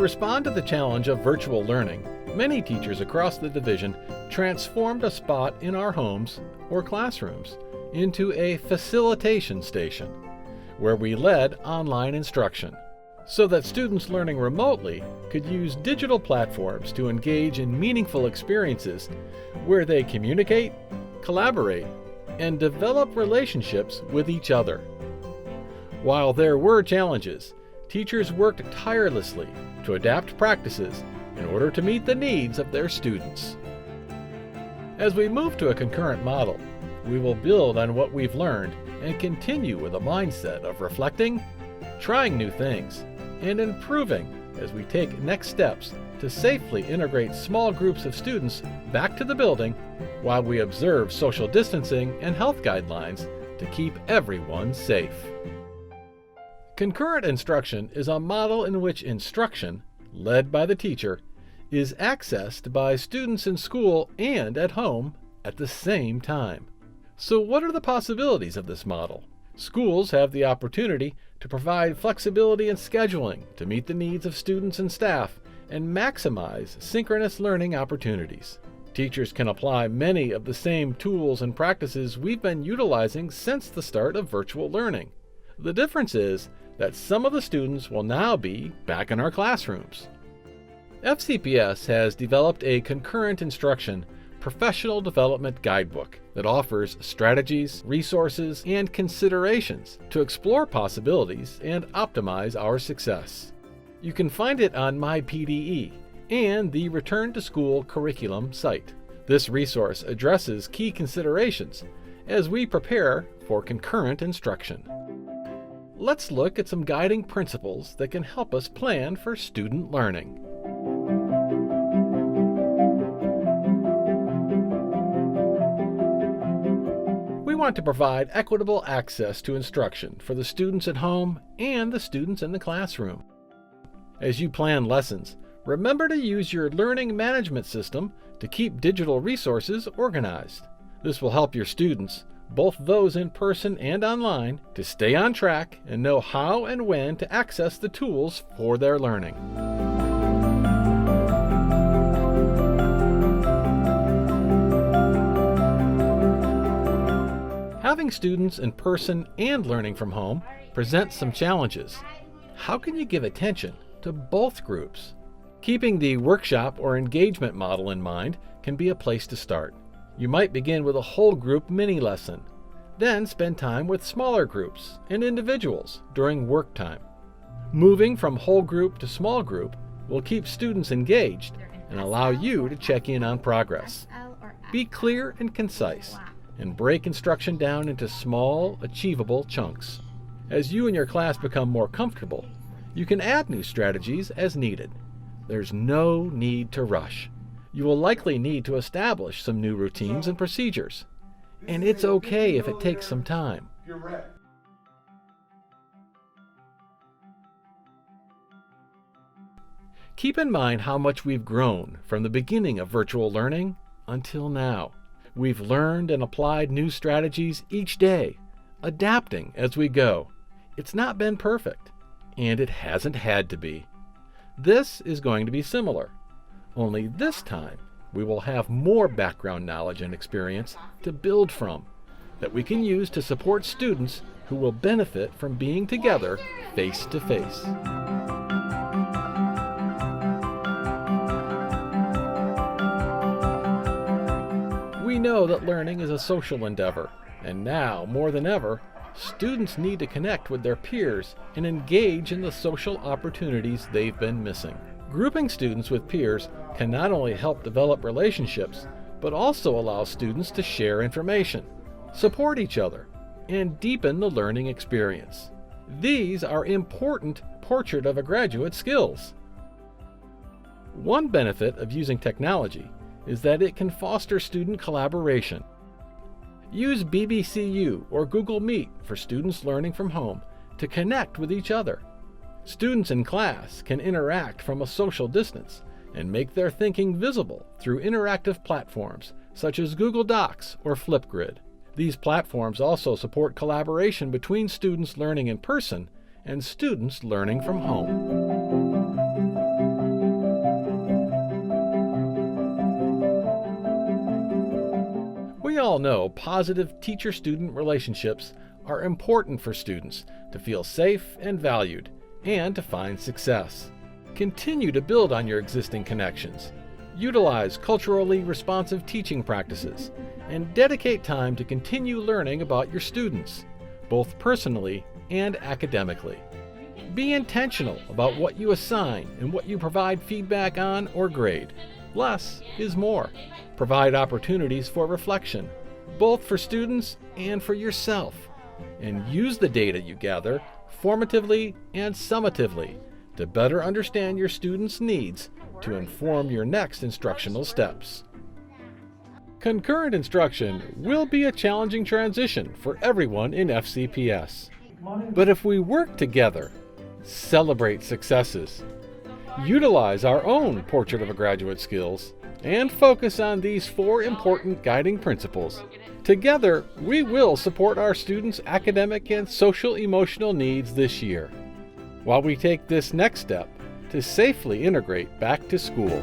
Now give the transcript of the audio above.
respond to the challenge of virtual learning, many teachers across the division transformed a spot in our homes or classrooms into a facilitation station, where we led online instruction, so that students learning remotely could use digital platforms to engage in meaningful experiences where they communicate, collaborate, and develop relationships with each other. While there were challenges, teachers worked tirelessly to adapt practices in order to meet the needs of their students. As we move to a concurrent model, we will build on what we've learned and continue with a mindset of reflecting, trying new things, and improving as we take next steps to safely integrate small groups of students back to the building while we observe social distancing and health guidelines to keep everyone safe. Concurrent instruction is a model in which instruction, led by the teacher, is accessed by students in school and at home at the same time. So what are the possibilities of this model? Schools have the opportunity to provide flexibility in scheduling to meet the needs of students and staff and maximize synchronous learning opportunities. Teachers can apply many of the same tools and practices we've been utilizing since the start of virtual learning. The difference is that some of the students will now be back in our classrooms. FCPS has developed a concurrent instruction professional development guidebook that offers strategies, resources, and considerations to explore possibilities and optimize our success. You can find it on MyPDE and the Return to School curriculum site. This resource addresses key considerations as we prepare for concurrent instruction. Let's look at some guiding principles that can help us plan for student learning. We want to provide equitable access to instruction for the students at home and the students in the classroom. As you plan lessons, remember to use your learning management system to keep digital resources organized. This will help your students, both those in person and online, to stay on track and know how and when to access the tools for their learning. Having students in person and learning from home presents some challenges. How can you give attention to both groups? Keeping the workshop or engagement model in mind can be a place to start. You might begin with a whole group mini lesson, then spend time with smaller groups and individuals during work time. Moving from whole group to small group will keep students engaged and allow you to check in on progress. Be clear and concise, and break instruction down into small, achievable chunks. As you and your class become more comfortable, you can add new strategies as needed. There's no need to rush. You will likely need to establish some new routines and procedures, and it's okay if it takes some time. Keep in mind how much we've grown from the beginning of virtual learning until now. We've learned and applied new strategies each day, adapting as we go. It's not been perfect, and it hasn't had to be. This is going to be similar, only this time we will have more background knowledge and experience to build from that we can use to support students who will benefit from being together face to face. We know that learning is a social endeavor, and now, more than ever, students need to connect with their peers and engage in the social opportunities they've been missing. Grouping students with peers can not only help develop relationships, but also allow students to share information, support each other, and deepen the learning experience. These are important portrait of a graduate skills. One benefit of using technology is that it can foster student collaboration. Use BBCU or Google Meet for students learning from home to connect with each other. Students in class can interact from a social distance and make their thinking visible through interactive platforms such as Google Docs or Flipgrid. These platforms also support collaboration between students learning in person and students learning from home. We all know positive teacher-student relationships are important for students to feel safe and valued and to find success. Continue to build on your existing connections. Utilize culturally responsive teaching practices and dedicate time to continue learning about your students, both personally and academically. Be intentional about what you assign and what you provide feedback on or grade. Less is more. Provide opportunities for reflection, both for students and for yourself, and use the data you gather formatively and summatively to better understand your students' needs to inform your next instructional steps. Concurrent instruction will be a challenging transition for everyone in FCPS. But if we work together, celebrate successes, utilize our own Portrait of a Graduate skills, and focus on these 4 important guiding principles, together we will support our students' academic and social-emotional needs this year, while we take this next step to safely integrate back to school.